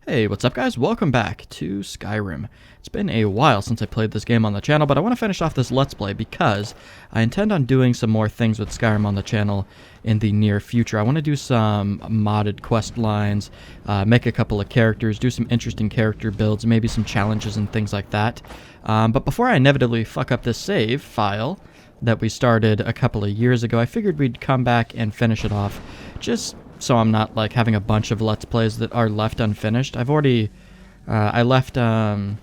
Hey, what's up guys? Welcome back to Skyrim. It's been a while since I played this game on the channel, but I want to finish off this Let's Play because I intend on doing some more things with Skyrim on the channel in the near future. I want to do some modded quest lines, make a couple of characters, do some interesting character builds, maybe some challenges and things like that. But before I inevitably fuck up this save file that we started a couple of years ago, I figured we'd come back and finish it off just so I'm not like having a bunch of Let's Plays that are left unfinished. I've already, I left Don't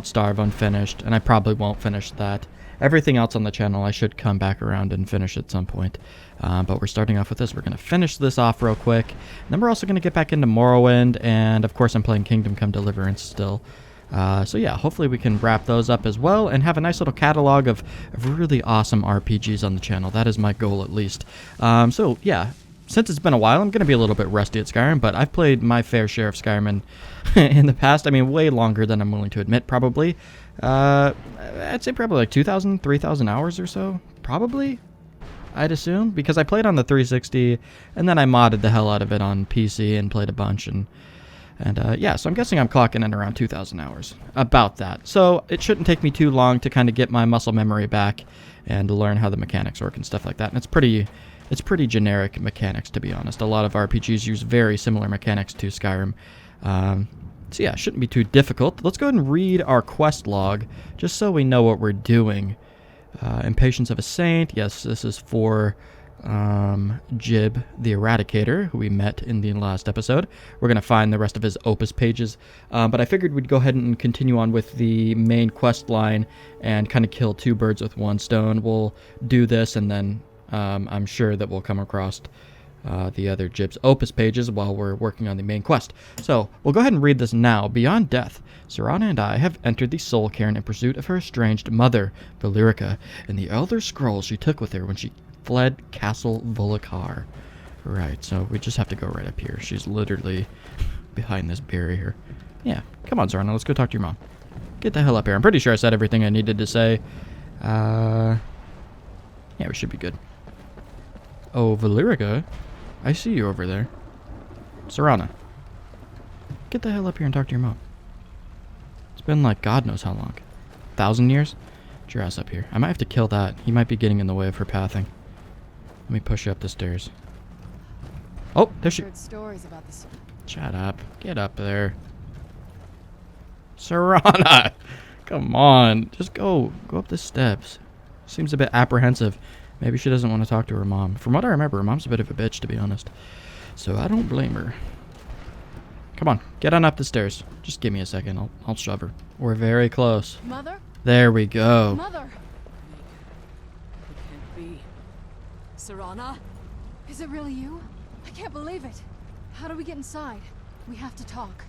Starve unfinished, and I probably won't finish that. Everything else on the channel I should come back around and finish at some point. But we're starting off with this. We're going to finish this off real quick. And then we're also going to get back into Morrowind, and of course I'm playing Kingdom Come Deliverance still. So yeah, hopefully we can wrap those up as well and have a nice little catalog of really awesome RPGs on the channel. That is my goal at least. So yeah. Since it's been a while, I'm going to be a little bit rusty at Skyrim, but I've played my fair share of Skyrim in the past. I mean, way longer than I'm willing to admit, probably. I'd say probably like 2,000, 3,000 hours or so. Probably, I'd assume, because I played on the 360, and then I modded the hell out of it on PC and played a bunch. And yeah, so I'm guessing I'm clocking in around 2,000 hours. About that. So it shouldn't take me too long to kind of get my muscle memory back and learn how the mechanics work and stuff like that. And it's pretty generic mechanics, to be honest. A lot of RPGs use very similar mechanics to Skyrim. So yeah, it shouldn't be too difficult. Let's go ahead and read our quest log, just so we know what we're doing. Impatience of a Saint. Yes, this is for Jib the Eradicator, who we met in the last episode. We're going to find the rest of his Opus pages. But I figured we'd go ahead and continue on with the main quest line and kind of kill two birds with one stone. We'll do this, and then I'm sure that we'll come across the other Jib's Opus pages while we're working on the main quest. So, we'll go ahead and read this now. Beyond death, Serana and I have entered the Soul Cairn in pursuit of her estranged mother, Valerica, and the Elder Scrolls she took with her when she fled Castle Volokar. Right, so we just have to go right up here. She's literally behind this barrier. Yeah, come on, Serana, let's go talk to your mom. Get the hell up here. I'm pretty sure I said everything I needed to say. Yeah, we should be good. Oh, Valerica, I see you over there. Serana, get the hell up here and talk to your mom. It's been like God knows how long. 1,000 years? Get your ass up here. I might have to kill that. He might be getting in the way of her pathing. Let me push you up the stairs. Oh, there she... Heard stories about this. Shut up. Get up there. Serana! Come on. Just go. Go up the steps. Seems a bit apprehensive. Maybe she doesn't want to talk to her mom. From what I remember, her mom's a bit of a bitch, to be honest. So I don't blame her. Come on, get on up the stairs. Just give me a second. I'll shove her. We're very close. Mother? There we go. Mother! It can't be. Serana? Is it really you? I can't believe it. How do we get inside? We have to talk.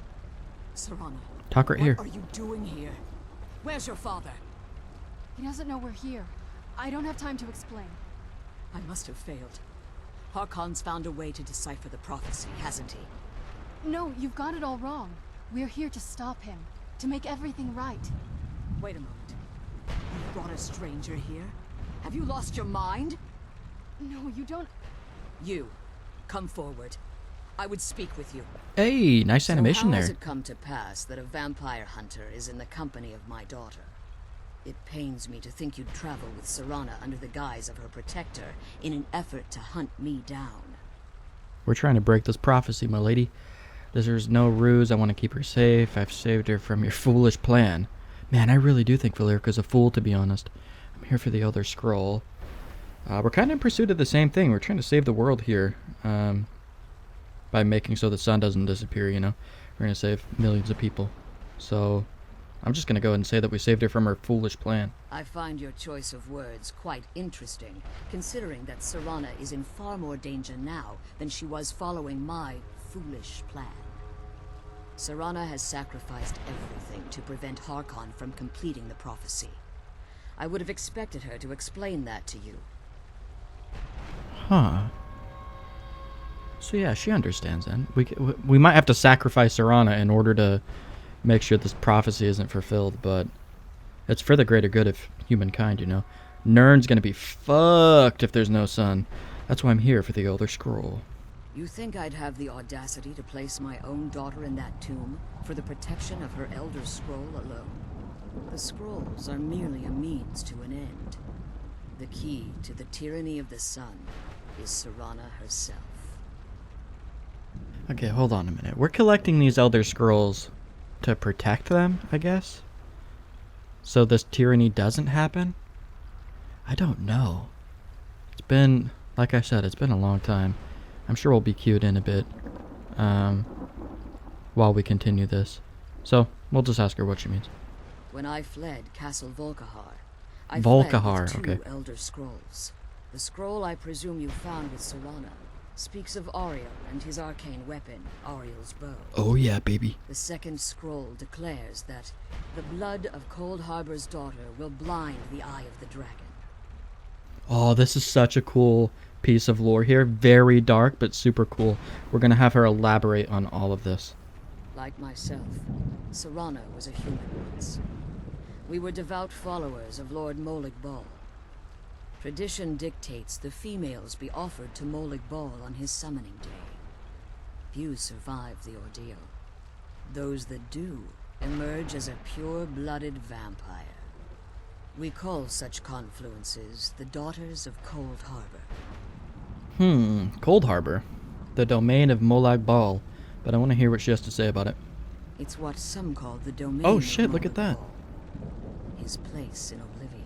Serana. Talk right here. What are you doing here? Where's your father? He doesn't know we're here. I don't have time to explain. I must have failed. Harkon's found a way to decipher the prophecy, hasn't he? No, you've got it all wrong. We're here to stop him. To make everything right. Wait a moment. You brought a stranger here? Have you lost your mind? No, you don't... You, come forward. I would speak with you. Hey, nice animation so how there. has it come to pass that a vampire hunter is in the company of my daughter? It pains me to think you'd travel with Serana under the guise of her protector in an effort to hunt me down. We're trying to break this prophecy, my lady. There's no ruse. I want to keep her safe. I've saved her from your foolish plan. Man, I really do think Valerica's a fool, to be honest. I'm here for the Elder Scroll. We're kind of in pursuit of the same thing. We're trying to save the world here. By making so the sun doesn't disappear, you know. We're going to save millions of people. So... I'm just going to go ahead and say that we saved her from her foolish plan. I find your choice of words quite interesting, considering that Serana is in far more danger now than she was following my foolish plan. Serana has sacrificed everything to prevent Harkon from completing the prophecy. I would have expected her to explain that to you. Huh. So yeah, she understands then. We might have to sacrifice Serana in order to... make sure this prophecy isn't fulfilled, but it's for the greater good of humankind, you know. Nirn's gonna be fucked if there's no sun. That's why I'm here for the Elder Scroll. You think I'd have the audacity to place my own daughter in that tomb for the protection of her Elder Scroll alone? The scrolls are merely a means to an end. The key to the tyranny of the sun is Serana herself. Okay, hold on a minute. We're collecting these Elder Scrolls to protect them, I guess? So this tyranny doesn't happen? I don't know. It's been, like I said, it's been a long time. I'm sure we'll be queued in a bit while we continue this. So, we'll just ask her what she means. When I fled Castle Volkihar, I Volkihar, fled with two okay. Elder Scrolls. The scroll I presume you found with Serana speaks of Ariel and his arcane weapon, Ariel's bow. Oh yeah, baby. The second scroll declares that the blood of Cold Harbor's daughter will blind the eye of the dragon. Oh, this is such a cool piece of lore here. Very dark, but super cool. We're gonna have her elaborate on all of this. Like myself, Serana was a human once. We were devout followers of Lord Molig Bal. Tradition dictates the females be offered to Molig Bal on his summoning day. Few survive the ordeal. Those that do emerge as a pure-blooded vampire. We call such confluences the Daughters of Cold Harbor. Cold Harbor. The domain of Molag Bal. But I want to hear what she has to say about it. It's what some call the domain Oh of shit, look at Molig that. Bal, his place in oblivion.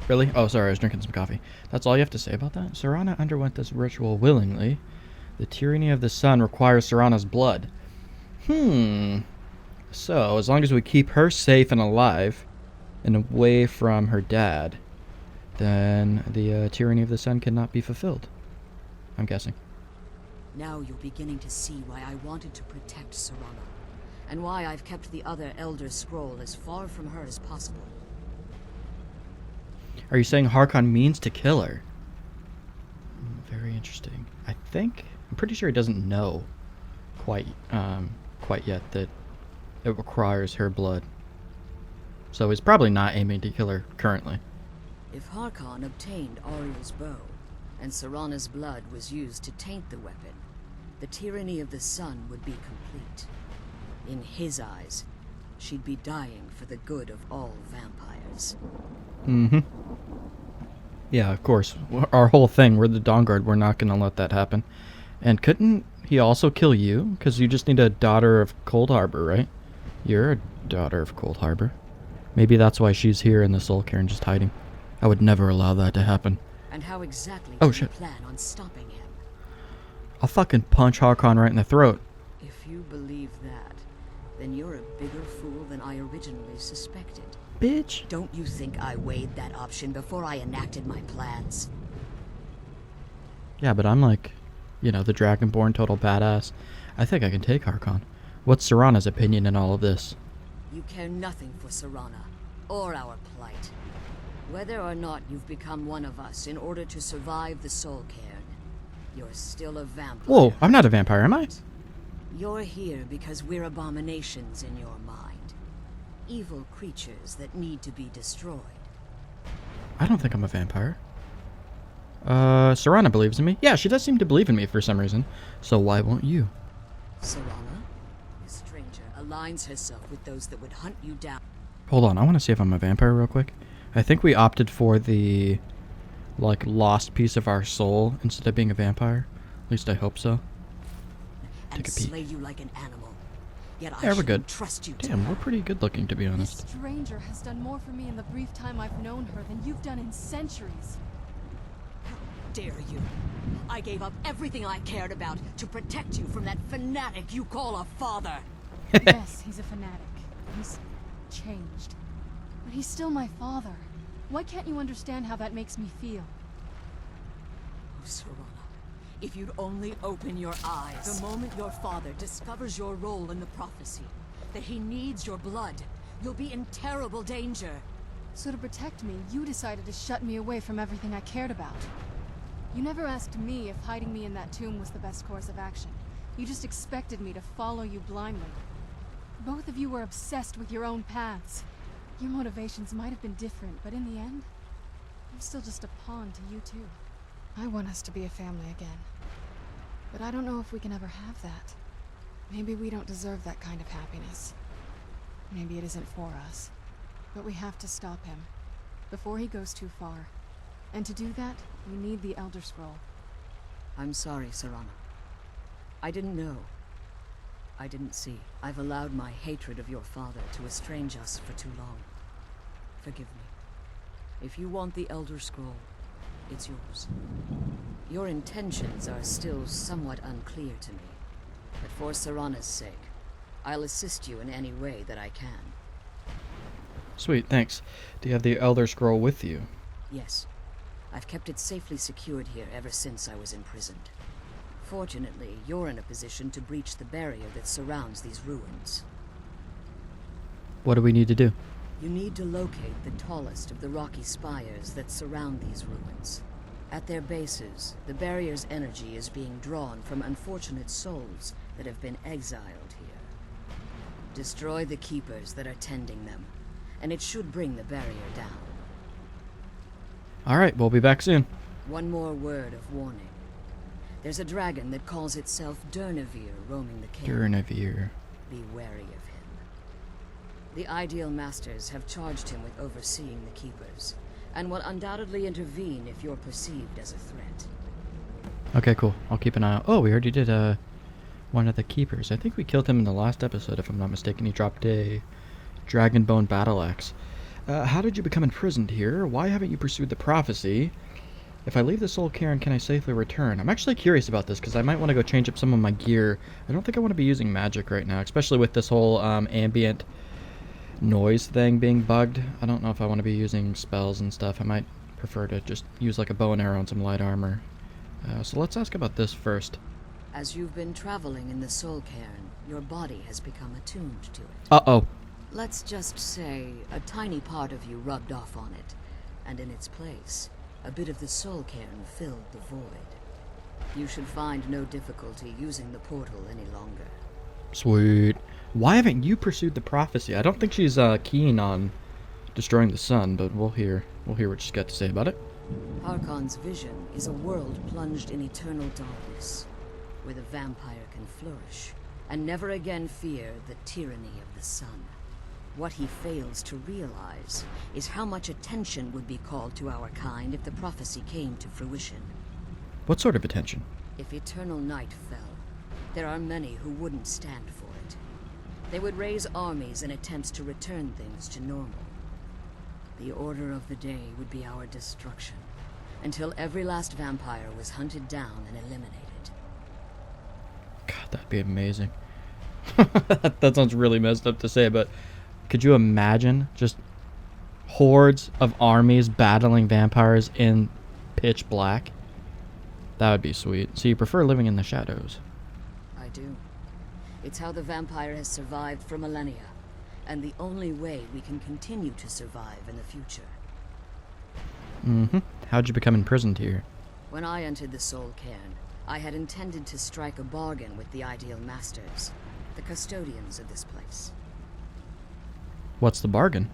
Really? Oh, sorry, I was drinking some coffee. That's all you have to say about that? Serana underwent this ritual willingly. The tyranny of the sun requires Serana's blood. So, as long as we keep her safe and alive, and away from her dad, then the tyranny of the sun cannot be fulfilled. I'm guessing. Now you're beginning to see why I wanted to protect Serana, and why I've kept the other Elder Scroll as far from her as possible. Are you saying Harkon means to kill her? Very interesting. I'm pretty sure he doesn't know quite yet that it requires her blood. So he's probably not aiming to kill her currently. If Harkon obtained Ariel's bow, and Serana's blood was used to taint the weapon, the tyranny of the sun would be complete. In his eyes, she'd be dying for the good of all vampires. Yeah, of course. Our whole thing, we're the Dawnguard, we're not gonna let that happen. And couldn't he also kill you? Because you just need a daughter of Cold Harbor, right? You're a daughter of Cold Harbor. Maybe that's why she's here in the Soul Cairn just hiding. I would never allow that to happen. And how exactly Oh, do you shit. plan on stopping him? I'll fucking punch Harkon right in the throat. If you believe that, then you're a bigger fool than I originally suspected. Bitch. Don't you think I weighed that option before I enacted my plans? Yeah, but I'm like, the Dragonborn total badass. I think I can take Harkon. What's Serana's opinion in all of this? You care nothing for Serana, or our plight. Whether or not you've become one of us in order to survive the Soul Cairn, you're still a vampire. Whoa, I'm not a vampire, am I? You're here because we're abominations in your mind. Evil creatures that need to be destroyed. I don't think I'm a vampire. Serana believes in me. Yeah, she does seem to believe in me for some reason. So why won't you? Serana, this stranger aligns herself with those that would hunt you down. Hold on, I want to see if I'm a vampire real quick. I think we opted for the, lost piece of our soul instead of being a vampire. At least I hope so. And Take a peek. slay you like an animal. Yet Yeah, I we're good. shouldn't trust you. Damn, we're pretty good looking, to be This honest. stranger has done more for me in the brief time I've known her than you've done in centuries. How dare you? I gave up everything I cared about to protect you from that fanatic you call a father. Yes, he's a fanatic. He's changed. But he's still my father. Why can't you understand how that makes me feel? Oh, Serana, if you'd only open your eyes. The moment your father discovers your role in the prophecy, that he needs your blood, you'll be in terrible danger. So to protect me, you decided to shut me away from everything I cared about. You never asked me if hiding me in that tomb was the best course of action. You just expected me to follow you blindly. Both of you were obsessed with your own paths. Your motivations might have been different, but in the end, I'm still just a pawn to you too. I want us to be a family again. But I don't know if we can ever have that. Maybe we don't deserve that kind of happiness. Maybe it isn't for us. But we have to stop him before he goes too far. And to do that, we need the Elder Scroll. I'm sorry, Serana. I didn't know. I didn't see. I've allowed my hatred of your father to estrange us for too long. Forgive me. If you want the Elder Scroll, it's yours. Your intentions are still somewhat unclear to me. But for Serana's sake, I'll assist you in any way that I can. Sweet, thanks. Do you have the Elder Scroll with you? Yes. I've kept it safely secured here ever since I was imprisoned. Fortunately, you're in a position to breach the barrier that surrounds these ruins. What do we need to do? You need to locate the tallest of the rocky spires that surround these ruins. At their bases, the barrier's energy is being drawn from unfortunate souls that have been exiled here. Destroy the keepers that are tending them, and it should bring the barrier down. Alright, we'll be back soon. One more word of warning. There's a dragon that calls itself Durnevere roaming the cave. Durnevere. Be wary of him. The Ideal Masters have charged him with overseeing the keepers, and will undoubtedly intervene if you're perceived as a threat. Okay, cool. I'll keep an eye out. Oh, we already did one of the keepers. I think we killed him in the last episode, if I'm not mistaken. He dropped a Dragonbone battle axe. How did you become imprisoned here? Why haven't you pursued the prophecy? If I leave the Soul Cairn, can I safely return? I'm actually curious about this, because I might want to go change up some of my gear. I don't think I want to be using magic right now, especially with this whole ambient noise thing being bugged. I don't know if I want to be using spells and stuff. I might prefer to just use like a bow and arrow and some light armor. So let's ask about this first. As you've been traveling in the Soul Cairn, your body has become attuned to it. Uh-oh. Let's just say a tiny part of you rubbed off on it, and in its place, a bit of the Soul Cairn filled the void. You should find no difficulty using the portal any longer. Sweet. Why haven't you pursued the prophecy? I don't think she's keen on destroying the sun, but we'll hear what she's got to say about it. Harkon's vision is a world plunged in eternal darkness, where the vampire can flourish, and never again fear the tyranny of the sun. What he fails to realize is how much attention would be called to our kind if the prophecy came to fruition. What sort of attention? If eternal night fell, there are many who wouldn't stand for it. They would raise armies in attempts to return things to normal. The order of the day would be our destruction, until every last vampire was hunted down and eliminated. God, that'd be amazing. That sounds really messed up to say, but could you imagine just hordes of armies battling vampires in pitch black? That would be sweet. So you prefer living in the shadows? I do. It's how the vampire has survived for millennia, and the only way we can continue to survive in the future. Mm-hmm. How'd you become imprisoned here? When I entered the Soul Cairn, I had intended to strike a bargain with the Ideal Masters, the custodians of this place. What's the bargain?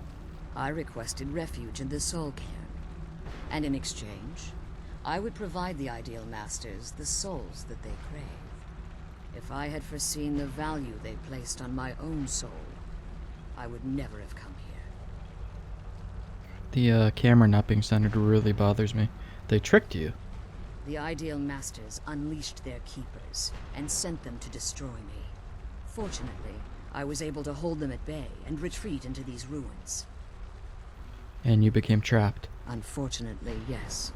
I requested refuge in the Soul Cairn, and in exchange, I would provide the Ideal Masters the souls that they crave. If I had foreseen the value they placed on my own soul, I would never have come here. The camera not being centered really bothers me. They tricked you. The Ideal Masters unleashed their keepers and sent them to destroy me. Fortunately, I was able to hold them at bay and retreat into these ruins. And you became trapped. Unfortunately, yes.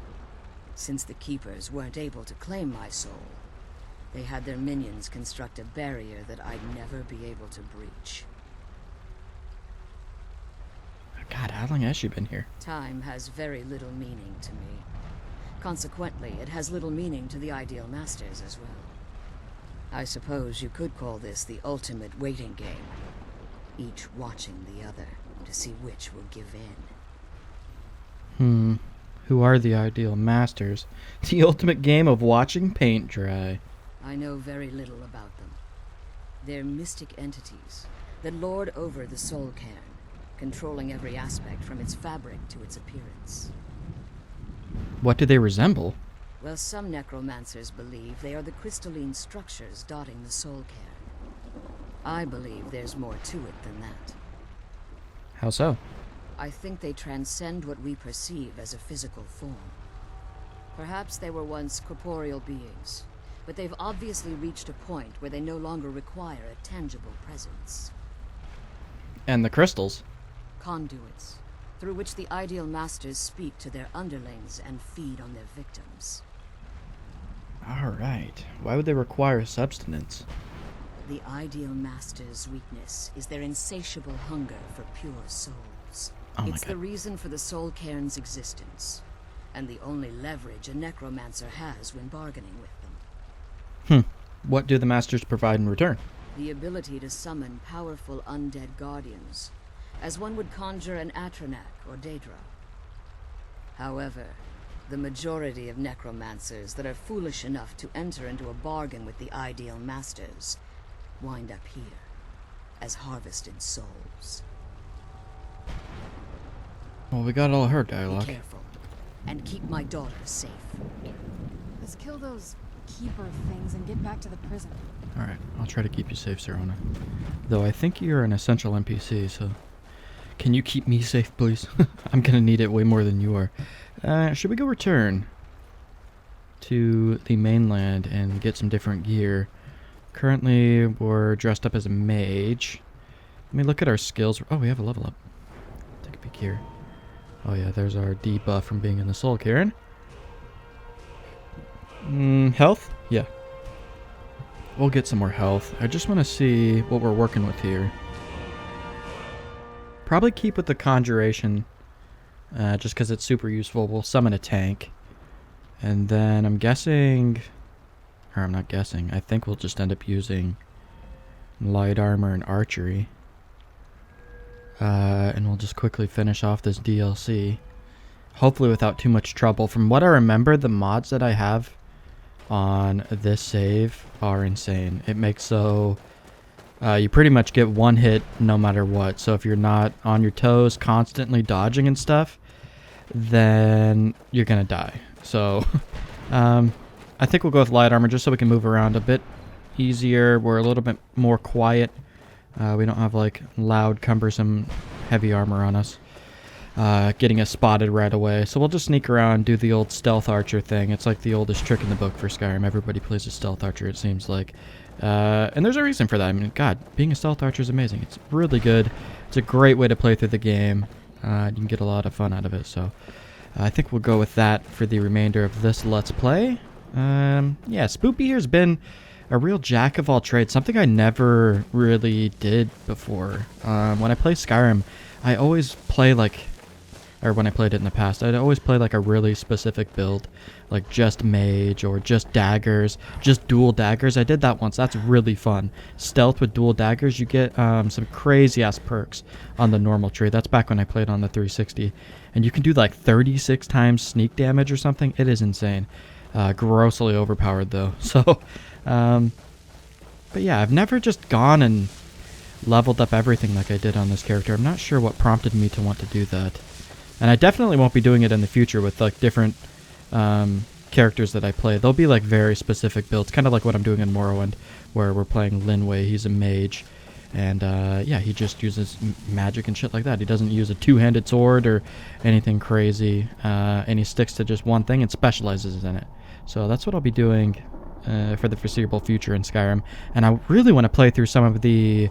Since the keepers weren't able to claim my soul, they had their minions construct a barrier that I'd never be able to breach. God, how long has she been here? Time has very little meaning to me. Consequently, it has little meaning to the Ideal Masters as well. I suppose you could call this the ultimate waiting game, each watching the other to see which will give in. Who are the Ideal Masters? The ultimate game of watching paint dry. I know very little about them. They're mystic entities that lord over the Soul Cairn, controlling every aspect from its fabric to its appearance. What do they resemble? Well, some necromancers believe they are the crystalline structures dotting the soul cairn. I believe there's more to it than that. How so? I think they transcend what we perceive as a physical form. Perhaps they were once corporeal beings, but they've obviously reached a point where they no longer require a tangible presence. And the crystals? Conduits, through which the ideal masters speak to their underlings and feed on their victims. Alright. Why would they require substance? The ideal master's weakness is their insatiable hunger for pure souls. Oh my It's the God. reason for the soul cairn's existence, and the only leverage a necromancer has when bargaining with them. What do the masters provide in return? The ability to summon powerful undead guardians, as one would conjure an Atronak or Daedra. However, the majority of necromancers that are foolish enough to enter into a bargain with the ideal masters wind up here, as harvested souls. Well, we got all her Be dialogue. careful, and keep my daughter safe. Let's kill those keeper things and get back to the prison. Alright, I'll try to keep you safe, Sirona. Though I think you're an essential NPC, so... Can you keep me safe, please? I'm gonna need it way more than you are. Should we go return to the mainland and get some different gear? Currently, we're dressed up as a mage. Let me look at our skills. Oh, we have a level up. Take a peek here. Oh yeah, there's our debuff from being in the Soul Cairn. Health? Yeah. We'll get some more health. I just want to see what we're working with here. Probably keep with the Conjuration, just because it's super useful. We'll summon a tank. And then I'm guessing... Or I'm not guessing. I think we'll just end up using light armor and archery. And we'll just quickly finish off this DLC. Hopefully without too much trouble. From what I remember, the mods that I have on this save are insane. It makes so... you pretty much get one hit no matter what. So if you're not on your toes, constantly dodging and stuff, then you're gonna die. So, I think we'll go with light armor just so we can move around a bit easier. We're a little bit more quiet. We don't have like loud, cumbersome, heavy armor on us, getting us spotted right away. So we'll just sneak around, do the old stealth archer thing. It's like the oldest trick in the book for Skyrim. Everybody plays a stealth archer, it seems like. And there's a reason for that. I mean, God, being a stealth archer is amazing. It's really good. It's a great way to play through the game. You can get a lot of fun out of it. So I think we'll go with that for the remainder of this Let's Play. Yeah, Spoopy here's been a real jack of all trades. Something I never really did before. When I play Skyrim, I always play like... Or when I played it in the past, I'd always play like a really specific build. Like just mage or just daggers. Just dual daggers. I did that once. That's really fun. Stealth with dual daggers. You get some crazy ass perks on the normal tree. That's back when I played on the 360. And you can do like 36 times sneak damage or something. It is insane. Grossly overpowered though. So, but yeah, I've never just gone and leveled up everything like I did on this character. I'm not sure what prompted me to want to do that. And I definitely won't be doing it in the future with like different characters that I play. They'll be like very specific builds, kind of like what I'm doing in Morrowind, where we're playing Linway. He's a mage, and yeah, he just uses magic and shit like that. He doesn't use a two-handed sword or anything crazy, and he sticks to just one thing and specializes in it. So that's what I'll be doing for the foreseeable future in Skyrim. And I really want to play through some of the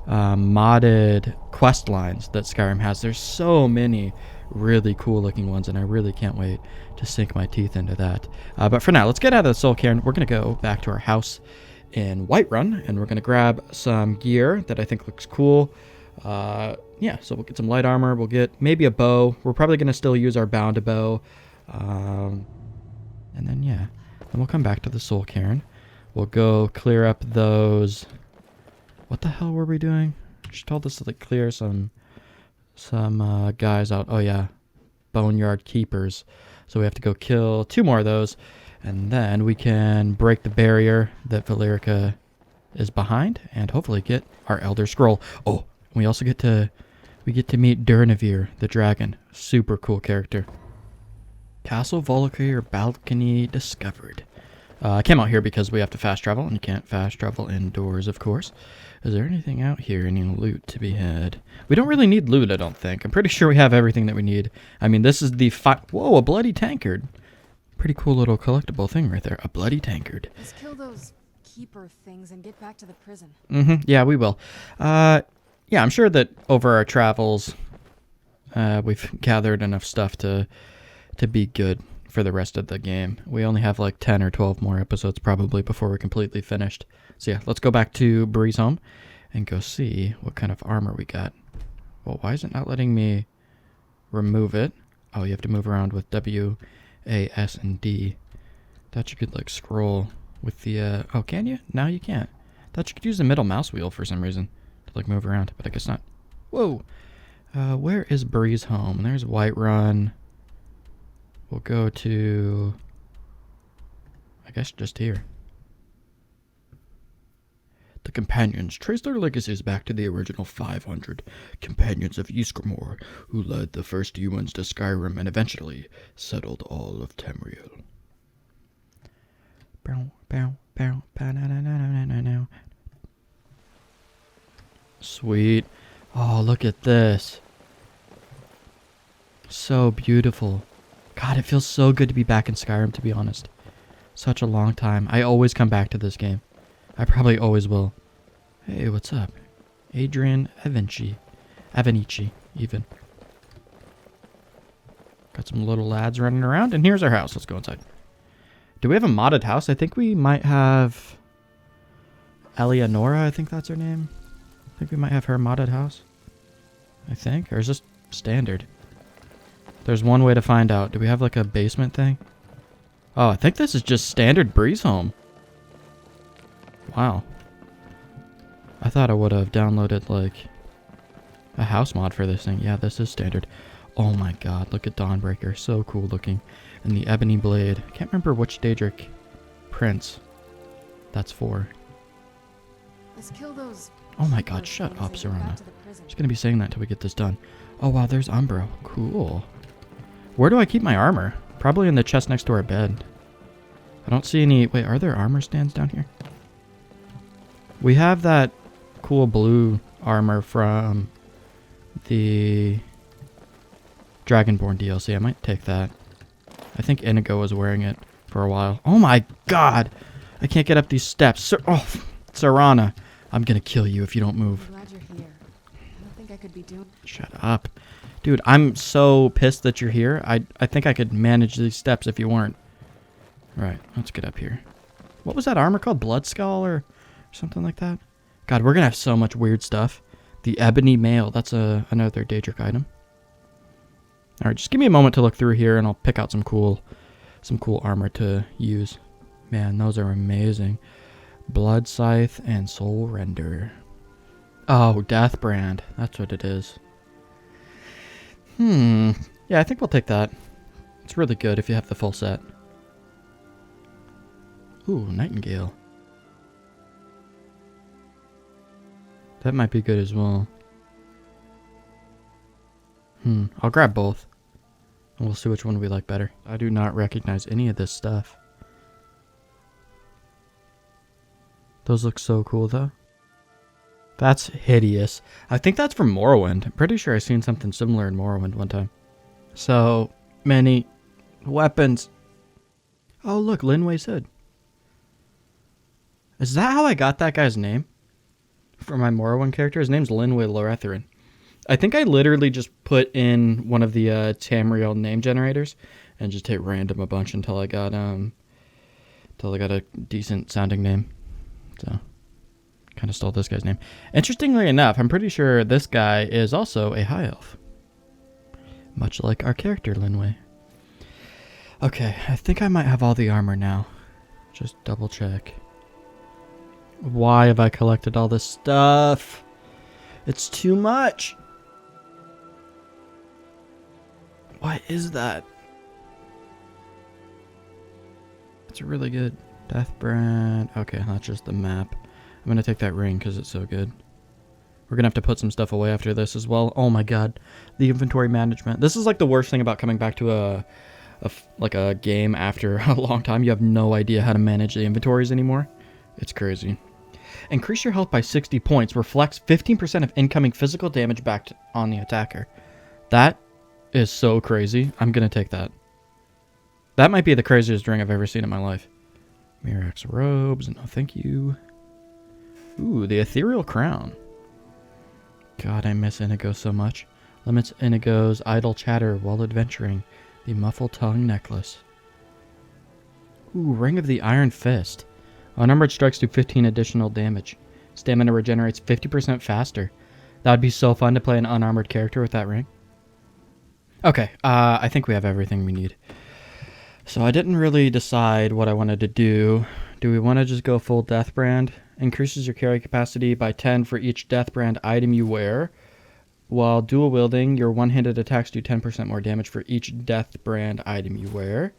modded quest lines that Skyrim has. There's so many really cool looking ones, and I really can't wait to sink my teeth into that. But for now, let's get out of the Soul Cairn. We're going to go back to our house in Whiterun, and we're going to grab some gear that I think looks cool. Yeah, so we'll get some light armor. We'll get maybe a bow. We're probably going to still use our bound bow. And then, yeah, then we'll come back to the Soul Cairn. We'll go clear up those... What the hell were we doing? She told us to like clear some guys out. Oh yeah, Boneyard Keepers. So we have to go kill 2 more of those, and then we can break the barrier that Valerica is behind, and hopefully get our Elder Scroll. Oh, we also get to meet Durnavir, the dragon. Super cool character. Castle Valkyrie balcony discovered. I came out here because we have to fast travel, and you can't fast travel indoors, of course. Is there anything out here? Any loot to be had? We don't really need loot, I don't think. I'm pretty sure we have everything that we need. I mean, this is the whoa, a bloody tankard. Pretty cool little collectible thing right there. A bloody tankard. Let's kill those keeper things and get back to the prison. Yeah, we will. Yeah, I'm sure that over our travels, we've gathered enough stuff to be good for the rest of the game. We only have like 10 or 12 more episodes probably before we're completely finished. So yeah, let's go back to Breeze Home and go see what kind of armor we got. Well, why is it not letting me remove it? Oh, you have to move around with W, A, S, and D. Thought you could like scroll with the, oh, can you? No, you can't. Thought you could use the middle mouse wheel for some reason to like move around, but I guess not. Whoa! Where is Breeze Home? There's Whiterun. We'll go to, I guess, just here. The companions trace their legacies back to the original 500 companions of Ysgramor, who led the first humans to Skyrim and eventually settled all of Tamriel. Sweet. Oh, look at this. So beautiful. God, it feels so good to be back in Skyrim, to be honest. Such a long time. I always come back to this game. I probably always will. Hey, what's up? Adrian Avenici, even. Got some little lads running around, and here's our house. Let's go inside. Do we have a modded house? I think we might have Eleonora, I think that's her name. I think we might have her modded house. I think. Or is this standard? There's one way to find out. Do we have like a basement thing? Oh, I think this is just standard Breeze Home. Wow. I thought I would have downloaded like a house mod for this thing. Yeah, this is standard. Oh my god, look at Dawnbreaker. So cool looking. And the Ebony Blade. I can't remember which Daedric prince that's for. Let's kill those. Oh my god, shut up, Serana. Just gonna be saying that until we get this done. Oh wow, there's Umbro. Cool. Where do I keep my armor? Probably in the chest next to our bed. I don't see any... Wait, are there armor stands down here? We have that cool blue armor from the Dragonborn DLC. I might take that. I think INIGO was wearing it for a while. Oh my god! I can't get up these steps. Serana, I'm gonna kill you if you don't move. I'm glad you're here. I don't think I could be doing... Shut up. Dude, I'm so pissed that you're here. I think I could manage these steps if you weren't. Right, let's get up here. What was that armor called? Bloodskal or something like that? God, we're gonna have so much weird stuff. The Ebony Mail, that's another Daedric item. Alright, just give me a moment to look through here and I'll pick out some cool armor to use. Man, those are amazing. Blood Scythe and Soul Render. Oh, Deathbrand. That's what it is. Yeah, I think we'll take that. It's really good if you have the full set. Ooh, Nightingale. That might be good as well. I'll grab both. And we'll see which one we like better. I do not recognize any of this stuff. Those look so cool though. That's hideous. I think that's from Morrowind. I'm pretty sure I've seen something similar in Morrowind one time. So many weapons. Oh look, Linway's hood. Is that how I got that guy's name? For my Morrowind character? His name's Linway Loretharin. I think I literally just put in one of the Tamriel name generators and just hit random a bunch until I got a decent sounding name. So kind of stole this guy's name. Interestingly enough, I'm pretty sure this guy is also a high elf. Much like our character, Linway. Okay, I think I might have all the armor now. Just double check. Why have I collected all this stuff? It's too much. What is that? It's really good. Deathbrand. Okay, that's just the map. I'm going to take that ring because it's so good. We're going to have to put some stuff away after this as well. Oh my god. The inventory management. This is like the worst thing about coming back to like a game after a long time. You have no idea how to manage the inventories anymore. It's crazy. Increase your health by 60 points. Reflects 15% of incoming physical damage back on the attacker. That is so crazy. I'm going to take that. That might be the craziest ring I've ever seen in my life. Mirax robes. No, thank you. Ooh, the ethereal crown. God, I miss INIGO so much. Limits INIGO's idle chatter while adventuring. The muffled tongue necklace. Ooh, ring of the iron fist. Unarmored strikes do 15 additional damage. Stamina regenerates 50% faster. That would be so fun to play an unarmored character with that ring. Okay, I think we have everything we need. So I didn't really decide what I wanted to do. Do we want to just go full Death Brand? Increases your carry capacity by 10 for each Death Brand item you wear. While dual wielding, your one-handed attacks do 10% more damage for each Death Brand item you wear.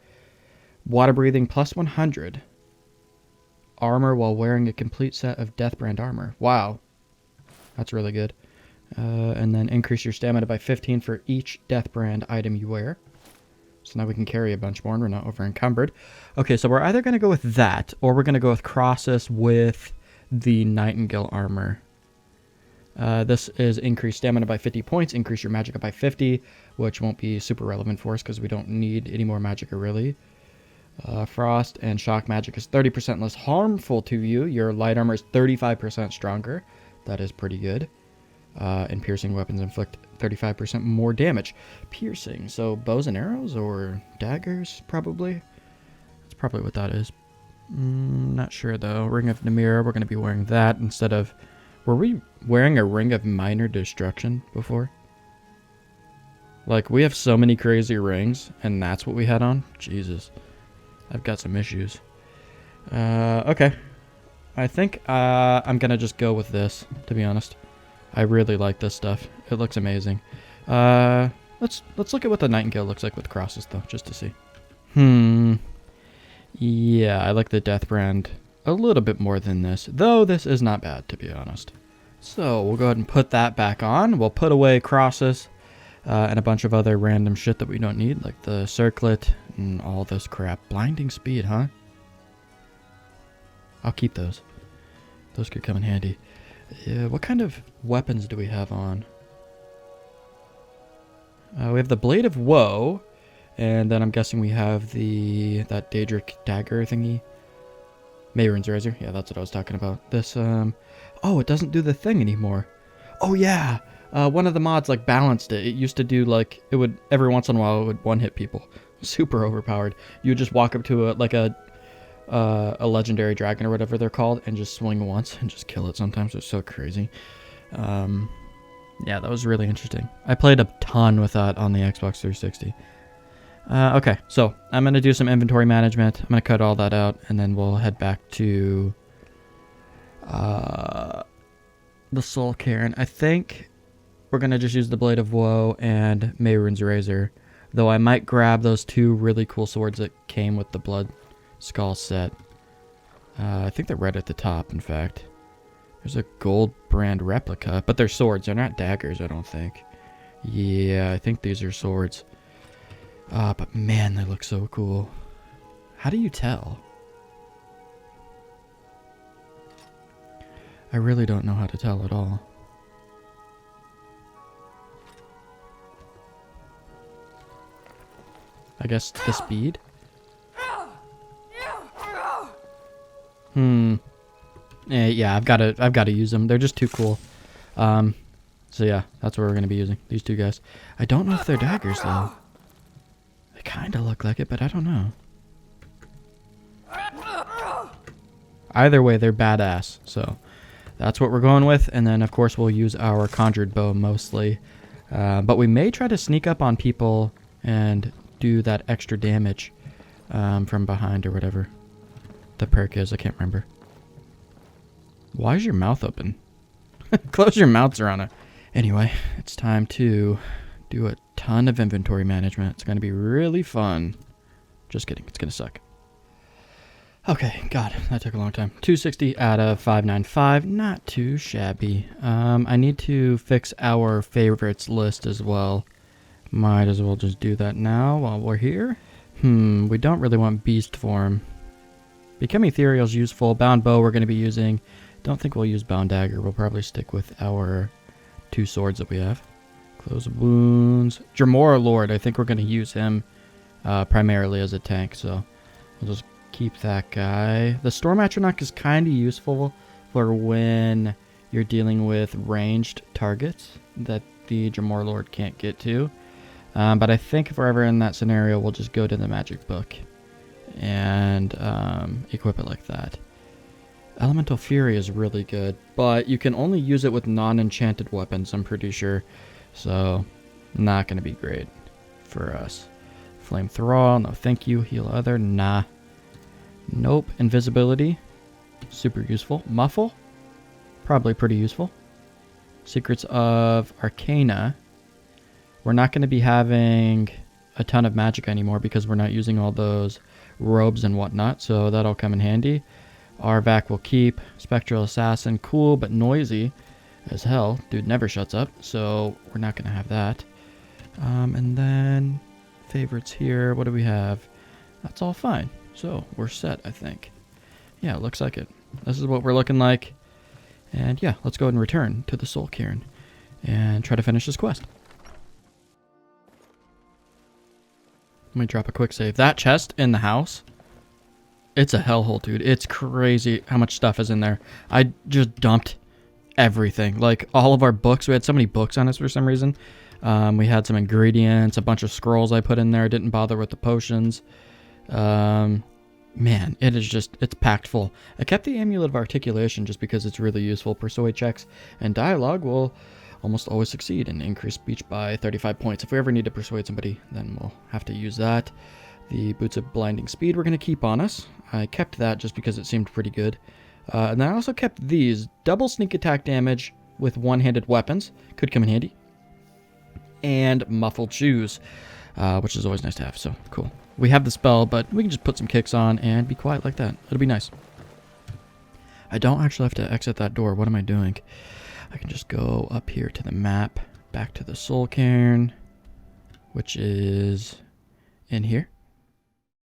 Water breathing plus 100. Armor while wearing a complete set of Death Brand armor. Wow. That's really good. And then increase your stamina by 15 for each Death Brand item you wear. So now we can carry a bunch more and we're not over encumbered. Okay, so we're either going to go with that or we're going to go with Crossus with the Nightingale armor. This is increase stamina by 50 points, increase your magicka by 50, which won't be super relevant for us because we don't need any more magicka really. Frost and shock magic is 30% less harmful to you. Your light armor is 35% stronger. That is pretty good. And piercing weapons inflict 35% more damage. Piercing, so bows and arrows or daggers, probably. That's probably what that is. Not sure though. Ring of Namira, we're going to be wearing that instead of... Were we wearing a Ring of Minor Destruction before? Like, we have so many crazy rings, and that's what we had on? Jesus. I've got some issues. Okay. I think I'm going to just go with this, to be honest. I really like this stuff. It looks amazing. Let's look at what the Nightingale looks like with crosses, though, just to see. Yeah, I like the Death Brand a little bit more than this, though this is not bad, to be honest. So we'll go ahead and put that back on. We'll put away crosses and a bunch of other random shit that we don't need, like the circlet and all this crap. Blinding speed, huh? I'll keep those. Those could come in handy. Yeah, what kind of weapons do we have on? We have the Blade of Woe, and then I'm guessing we have that Daedric dagger thingy. Mehrunes Razor, yeah, that's what I was talking about. This, oh, it doesn't do the thing anymore. Oh yeah, one of the mods like balanced it. It used to do like, it would, every once in a while it would one-hit people. Super overpowered. You would just walk up to a legendary dragon or whatever they're called and just swing once and just kill it sometimes. It's so crazy. Yeah, that was really interesting. I played a ton with that on the Xbox 360. Okay, so I'm going to do some inventory management. I'm going to cut all that out, and then we'll head back to the Soul Cairn. I think we're going to just use the Blade of Woe and Mehrunes Razor, though I might grab those two really cool swords that came with the Bloodskal set. I think they're right at the top, in fact. There's a gold brand replica, but they're swords. They're not daggers, I don't think. Yeah, I think these are swords. But man, they look so cool. How do you tell? I really don't know how to tell at all. I guess the speed? Yeah, I've got to use them. They're just too cool. So yeah, that's what we're gonna be using. These two guys. I don't know if they're daggers though. They kind of look like it, but I don't know. Either way, they're badass. So that's what we're going with. And then of course we'll use our conjured bow mostly. But we may try to sneak up on people and do that extra damage from behind or whatever the perk is. I can't remember. Why is your mouth open? Close your mouth, Serana. Anyway, it's time to do a ton of inventory management. It's going to be really fun. Just kidding. It's going to suck. Okay, God, that took a long time. 260 out of 595. Not too shabby. I need to fix our favorites list as well. Might as well just do that now while we're here. We don't really want beast form. Become ethereal is useful. Bound bow we're going to be using. Don't think we'll use bound dagger. We'll probably stick with our 2 swords that we have. Close wounds. Morrowloot, I think we're going to use him primarily as a tank, so we'll just keep that guy. The Storm Atronach is kind of useful for when you're dealing with ranged targets that the Morrowloot can't get to. But I think if we're ever in that scenario, we'll just go to the magic book and equip it like that. Elemental Fury is really good, but you can only use it with non-enchanted weapons, I'm pretty sure. So, not going to be great for us. Flame Thrall, no thank you. Heal other, nah. Nope. Invisibility, super useful. Muffle, probably pretty useful. Secrets of Arcana. We're not going to be having a ton of magic anymore because we're not using all those robes and whatnot, so that'll come in handy. Arvac will keep. Spectral Assassin, cool but noisy as hell. Dude never shuts up, so we're not going to have that. And then favorites here. What do we have? That's all fine. So we're set, I think. Yeah, it looks like it. This is what we're looking like. And yeah, let's go ahead and return to the Soul Cairn and try to finish this quest. Let me drop a quick save. That chest in the house, it's a hellhole, dude. It's crazy how much stuff is in there. I just dumped everything. Like, all of our books. We had so many books on us for some reason. We had some ingredients, a bunch of scrolls I put in there. Didn't bother with the potions. Man, it is just, it's packed full. I kept the Amulet of Articulation just because it's really useful. Persuade checks and dialogue will almost always succeed and increase speech by 35 points. If we ever need to persuade somebody, then we'll have to use that. The Boots of Blinding Speed we're going to keep on us. I kept that just because it seemed pretty good. And then I also kept these. Double sneak attack damage with one-handed weapons. Could come in handy. And Muffled Shoes, which is always nice to have, so cool. We have the spell, but we can just put some kicks on and be quiet like that. It'll be nice. I don't actually have to exit that door. What am I doing? I can just go up here to the map, back to the Soul Cairn, which is in here.